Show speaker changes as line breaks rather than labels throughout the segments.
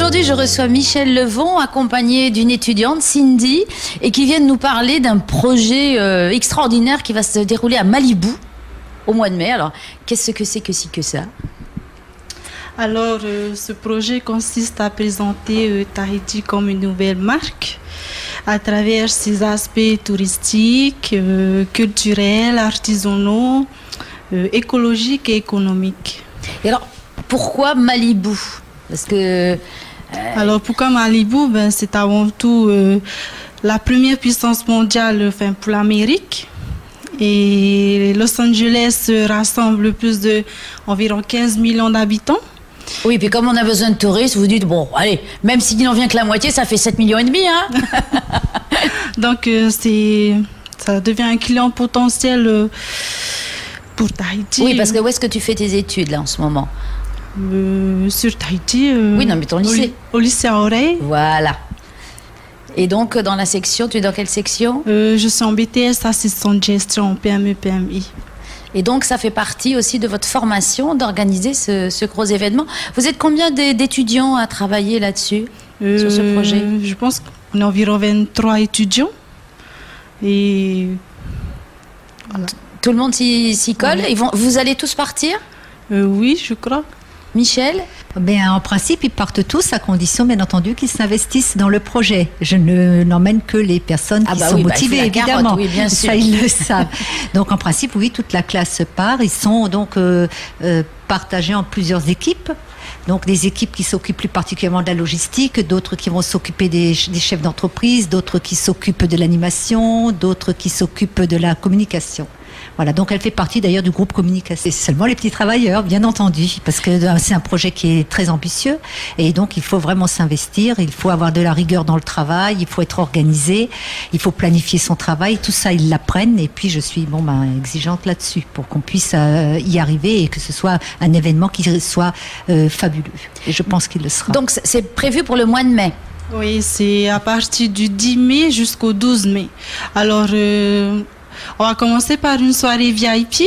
Aujourd'hui, je reçois Michel Levon, accompagné d'une étudiante, Cindy, et qui vient de nous parler d'un projet extraordinaire qui va se dérouler à Malibu au mois de mai. Alors, qu'est-ce que c'est que ci que ça?
Alors, ce projet consiste à présenter Tahiti comme une nouvelle marque à travers ses aspects touristiques, culturels, artisanaux, écologiques et économiques.
Et alors, pourquoi Malibu? Parce que...
Alors, pourquoi Malibu? C'est avant tout la première puissance mondiale pour l'Amérique. Et Los Angeles rassemble plus de environ 15 millions d'habitants.
Oui, puis comme on a besoin de touristes, vous dites, bon, allez, même s'il n'en vient que la moitié, ça fait 7,5 millions, hein.
Donc, ça devient un client potentiel pour Tahiti.
Oui, parce que où est-ce que tu fais tes études, là, en ce moment?
Sur Tahiti.
Oui, non, mais ton lycée.
Au lycée Aurey.
Voilà. Et donc, dans la section, tu es dans quelle section?
Je suis en BTS, assistant de gestion en PME-PMI.
Et donc, ça fait partie aussi de votre formation d'organiser ce gros événement. Vous êtes combien d'étudiants à travailler là-dessus, sur ce projet?
Je pense qu'on est environ 23 étudiants. Et voilà.
Tout le monde s'y colle?
Oui.
Vous allez tous partir?
Oui, je crois.
Michel?
En principe, ils partent tous à condition, bien entendu, qu'ils s'investissent dans le projet. Je n'emmène que les personnes qui sont motivées, évidemment.
Oui, bien sûr.
Ça, ils le savent. Donc, en principe, oui, toute la classe part. Ils sont donc partagés en plusieurs équipes. Donc, des équipes qui s'occupent plus particulièrement de la logistique, d'autres qui vont s'occuper des chefs d'entreprise, d'autres qui s'occupent de l'animation, d'autres qui s'occupent de la communication. Voilà, donc elle fait partie d'ailleurs du groupe communication. C'est seulement les petits travailleurs, bien entendu, parce que c'est un projet qui est très ambitieux et donc il faut vraiment s'investir, il faut avoir de la rigueur dans le travail, il faut être organisé, il faut planifier son travail, tout ça ils l'apprennent et puis je suis exigeante là-dessus pour qu'on puisse y arriver et que ce soit un événement qui soit fabuleux. Et je pense qu'il le sera.
Donc c'est prévu pour le mois de mai?
Oui, c'est à partir du 10 mai jusqu'au 12 mai. Alors... on va commencer par une soirée VIP,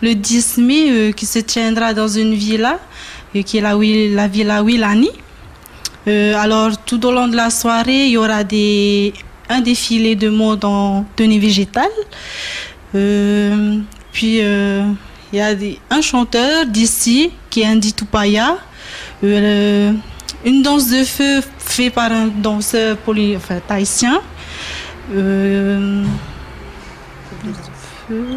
le 10 mai, qui se tiendra dans une villa, qui est la villa Wilani. Alors, tout au long de la soirée, il y aura un défilé de mode en tenue végétale. Puis, il y a un chanteur d'ici, qui est Andy Tupaya. Une danse de feu faite par un danseur tahitien.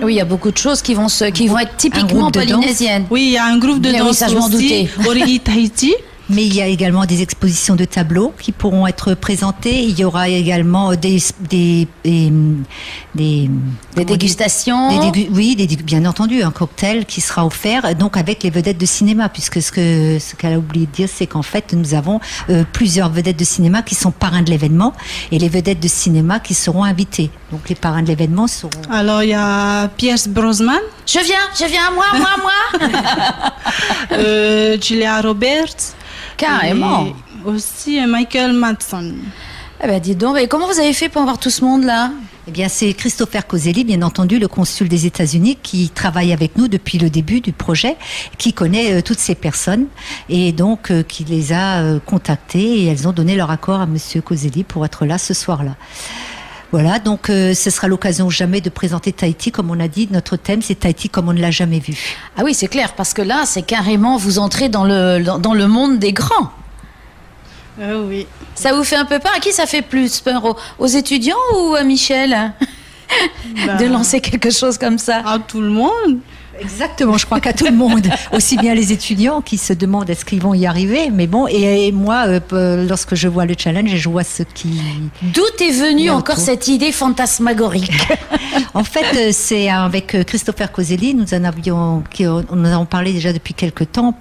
Oui, il y a beaucoup de choses qui vont être typiquement polynésiennes.
Oui, il y a un groupe de danse aussi, Origi Tahiti.
Mais il y a également des expositions de tableaux qui pourront être présentées. Il y aura également des
dégustations.
Bien entendu, un cocktail qui sera offert, donc avec les vedettes de cinéma, puisque ce qu'elle a oublié de dire, c'est qu'en fait, nous avons plusieurs vedettes de cinéma qui sont parrains de l'événement et les vedettes de cinéma qui seront invitées. Donc les parrains de l'événement seront...
Alors, il y a Pierce Brosnan.
Je viens, moi.
Julia Roberts.
Carrément.
Et aussi Michael Madsen.
Eh ben, dis donc, mais comment vous avez fait pour avoir tout ce monde-là?
Eh bien, c'est Christopher Coselli, bien entendu, le consul des États-Unis, qui travaille avec nous depuis le début du projet, qui connaît toutes ces personnes et donc qui les a contactées et elles ont donné leur accord à Monsieur Coselli pour être là ce soir-là. Voilà, donc ce sera l'occasion jamais de présenter Tahiti, comme on a dit. Notre thème, c'est Tahiti comme on ne l'a jamais vu.
Ah oui, c'est clair, parce que là, c'est carrément vous entrez dans le monde des grands.
Oui.
Ça vous fait un peu peur? À qui ça fait plus peur? Aux étudiants ou à Michel de lancer quelque chose comme ça?
À tout le monde.
Exactement, je crois qu'à tout le monde, aussi bien les étudiants qui se demandent est-ce qu'ils vont y arriver, mais bon, et moi, lorsque je vois le challenge, je vois ce qui...
D'où est venue encore cette idée fantasmagorique?
En fait, c'est avec Christopher Coselli, nous en avons parlé déjà depuis quelques temps,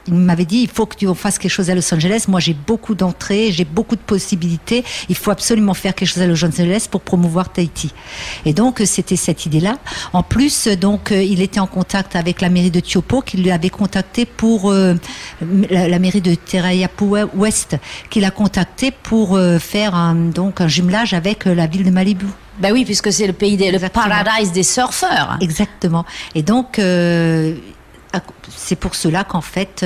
il m'avait dit, il faut que tu fasses quelque chose à Los Angeles. Moi, j'ai beaucoup d'entrées, j'ai beaucoup de possibilités. Il faut absolument faire quelque chose à Los Angeles pour promouvoir Tahiti. Et donc, c'était cette idée-là. En plus, donc, il était en contact avec la mairie de Tiopo, qui lui avait contacté pour la mairie de Teraiapu Ouest, qui l'a contacté pour faire un jumelage avec la ville de Malibu.
Ben oui, puisque c'est le pays le paradise des surfeurs.
Exactement. Et donc, c'est pour cela qu'en fait,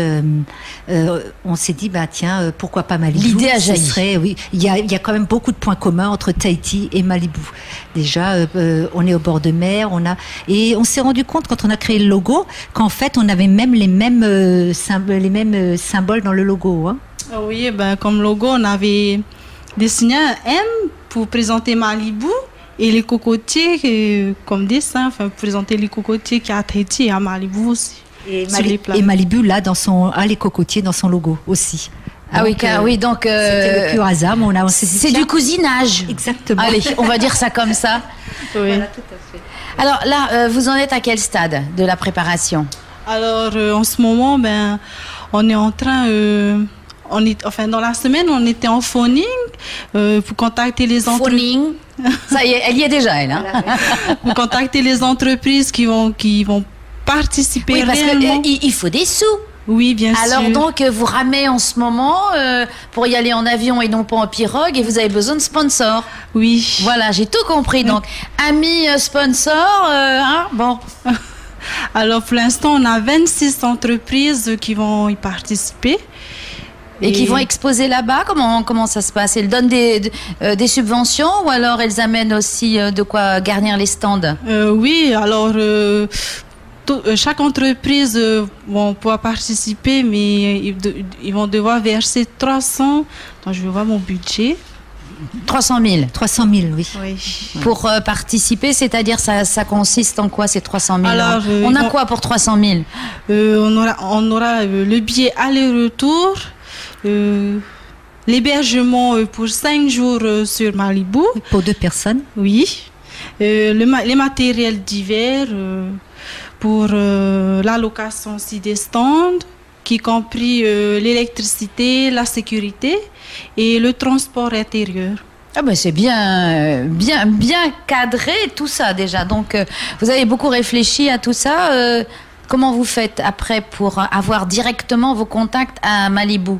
on s'est dit, tiens, pourquoi pas Malibu?
L'idée a jailli.
Oui, il y a quand même beaucoup de points communs entre Tahiti et Malibu. Déjà, on est au bord de mer, et on s'est rendu compte quand on a créé le logo qu'en fait, on avait même les mêmes symboles dans le logo. Hein.
Oui, comme logo, on avait dessiné un M pour présenter Malibu. Et les cocotiers comme dessin, pour présenter les cocotiers qui y a à Tahiti et à Malibu aussi.
Et Malibu, là, a les cocotiers dans son logo aussi.
Donc
c'était le pur hasard, mais
c'est du cousinage.
Exactement.
Allez, on va dire ça comme ça.
Oui.
Voilà, tout à fait.
Alors là, vous en êtes à quel stade de la préparation?
Alors, en ce moment, on est en train... dans la semaine, on était en phoning pour contacter les entreprises.
Phoning. Ça y est, elle y est déjà, elle. Hein?
Pour contacter les entreprises qui vont participer.
Oui, parce
réellement.
qu'il faut des sous.
Oui, bien sûr.
Alors donc, vous ramez en ce moment pour y aller en avion et non pas en pirogue, et vous avez besoin de sponsors.
Oui.
Voilà, j'ai tout compris. Donc, amis sponsors, bon.
Alors, pour l'instant, on a 26 entreprises qui vont y participer.
Et qui vont exposer là-bas? Comment ça se passe? Elles donnent des subventions ou alors elles amènent aussi de quoi garnir les stands?
Oui, alors chaque entreprise vont pouvoir participer, mais ils vont devoir verser 300. Attends, je vais voir mon budget.
300 000.
300 000, oui.
Pour participer, c'est-à-dire ça consiste en quoi ces 300 000?
Alors,
on a quoi pour 300 000?
On aura le billet aller-retour. L'hébergement pour 5 jours sur Malibu.
Pour 2 personnes.
Oui. Les matériels divers pour la location aussi des stands, qui compris l'électricité, la sécurité et le transport intérieur.
Ah ben c'est bien cadré tout ça déjà. Donc vous avez beaucoup réfléchi à tout ça. Comment vous faites après pour avoir directement vos contacts à Malibu?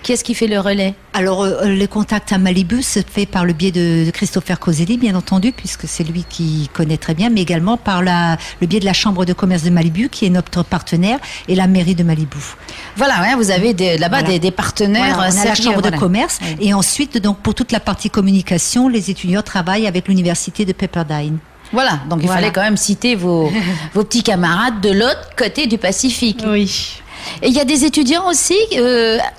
Qui est-ce qui fait le relais?
Alors, le contact à Malibu se fait par le biais de Christopher Coselli, bien entendu, puisque c'est lui qui connaît très bien, mais également par le biais de la Chambre de commerce de Malibu, qui est notre partenaire, et la mairie de Malibu.
Voilà, vous avez là-bas des partenaires.
Voilà, on a la Chambre de commerce,
oui.
Et ensuite, donc, pour toute la partie communication, les étudiants travaillent avec l'université de Pepperdine.
Voilà, donc il fallait quand même citer vos petits camarades de l'autre côté du Pacifique.
Oui.
Et il y a des étudiants aussi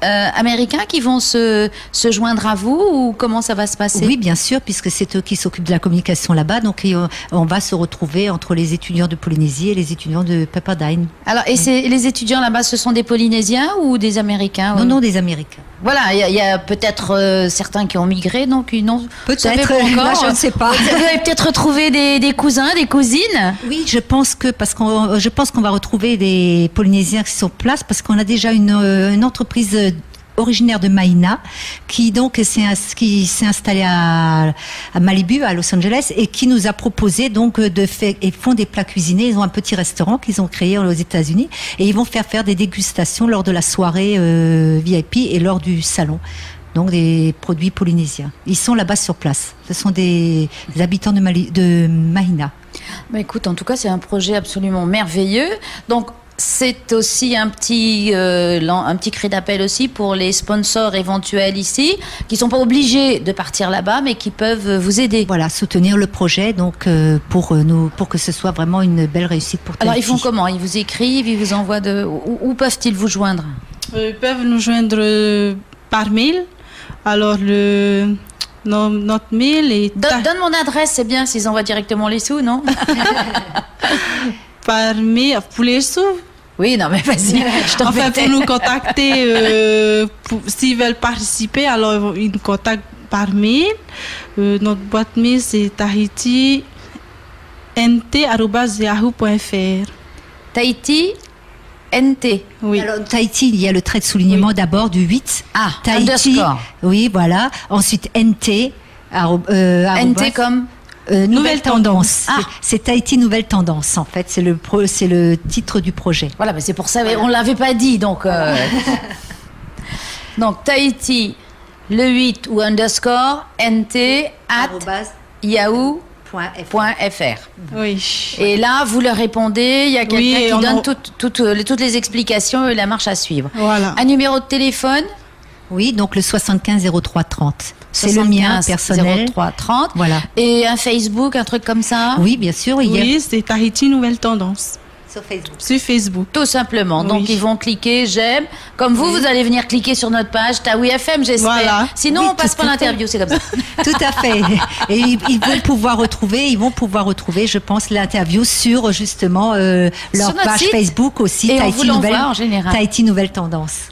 américains qui vont se joindre à vous, ou comment ça va se passer?
Oui, bien sûr, puisque c'est eux qui s'occupent de la communication là-bas. Donc, on va se retrouver entre les étudiants de Polynésie et les étudiants de Pepperdine.
Alors, et les étudiants là-bas, ce sont des Polynésiens ou des Américains?
Non, des Américains.
Voilà, il y a peut-être certains qui ont migré, donc non.
Peut-être, là, je ne sais pas.
Vous avez peut-être retrouvé des cousins, des cousines?
Oui, je pense qu'on va retrouver des Polynésiens qui sont place, parce qu'on a déjà une entreprise originaire de Maïna qui s'est installée à Malibu, à Los Angeles, et qui nous a proposé donc et font des plats cuisinés. Ils ont un petit restaurant qu'ils ont créé aux États-Unis, et ils vont faire des dégustations lors de la soirée VIP et lors du salon. Donc des produits polynésiens. Ils sont là-bas sur place. Ce sont des habitants de Maïna.
Bah écoute, en tout cas, c'est un projet absolument merveilleux. Donc c'est aussi un petit cri d'appel aussi pour les sponsors éventuels ici, qui sont pas obligés de partir là-bas, mais qui peuvent vous aider.
Voilà, soutenir le projet, donc pour que ce soit vraiment une belle réussite pour Tahiti.
Alors ils font comment? Ils vous écrivent, ils vous envoient où peuvent-ils vous joindre?
Ils peuvent nous joindre par mail. Alors notre mail est...
Donne mon adresse, c'est bien s'ils envoient directement les sous, non?
Par mail, pour les sous?
Oui, non, mais vas-y.
Enfin, pour nous contacter, s'ils veulent participer, alors ils nous contactent par mail. Notre boîte mail, c'est tahiti@yahoo.fr.
Tahiti
NT.
Oui. Alors, Tahiti, il y a le trait de soulignement d'abord du 8.
Ah,
Tahiti.
Underscore.
Oui, voilà. Ensuite, NT.
NT comme
Nouvelle tendance.
Ah.
C'est Tahiti Nouvelle Tendance, en fait. C'est le titre du projet.
Voilà, mais c'est pour ça, on ne l'avait pas dit. Donc, donc Tahiti, le 8 ou underscore, NT, @ yahoo. .fr.
Oui.
Et là, vous leur répondez, il y a quelqu'un
Oui,
qui
on
donne
en-
toutes les explications et la marche à suivre.
Voilà.
Un numéro de téléphone,
Oui, donc le 75 03 30. C'est le mien
75
personnel.
03 30.
Voilà.
Et un Facebook, un truc comme ça.
Oui, bien sûr.
Oui, c'est Tahiti Nouvelle Tendance
Sur Facebook.
sur Facebook.
Tout simplement.
Oui.
Donc, ils vont cliquer j'aime. Comme vous, vous allez venir cliquer sur notre page Taoui FM, j'espère.
Voilà.
Sinon,
Oui,
on passe
tout
pas
à fait.
l'interview, c'est comme ça.
Tout à fait. Et ils vont pouvoir retrouver, je pense, l'interview sur justement leur
notre
page
site.
Facebook aussi,
Et on vous l'envoie en général.
Tahiti Nouvelle Tendance.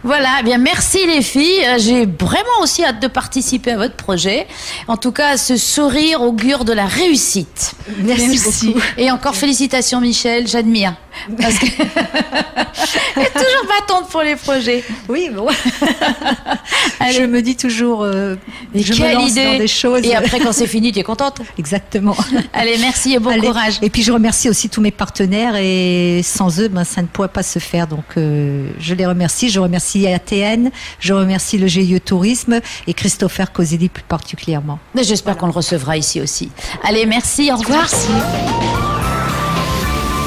Voilà, eh bien merci les filles. J'ai vraiment aussi hâte de participer à votre projet. En tout cas, ce sourire augure de la réussite.
Merci beaucoup.
Et encore félicitations Michel, j'admire. Parce que elle est toujours battante pour les projets.
Oui, bon.
Allez.
Je me dis toujours,
Mais
je me
quelle
lance
idée.
dans des choses.
Et après, quand c'est fini, tu es contente.
Exactement.
Allez, merci et bon
Allez.
courage.
Et puis je remercie aussi tous mes partenaires et sans eux, ça ne pourrait pas se faire. Donc je les remercie. Je remercie ATN, je remercie le GIE Tourisme et Christopher Coselli plus particulièrement.
Mais j'espère qu'on le recevra ici aussi. Allez, merci, au revoir.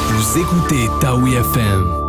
Vous écoutez Taoui FM.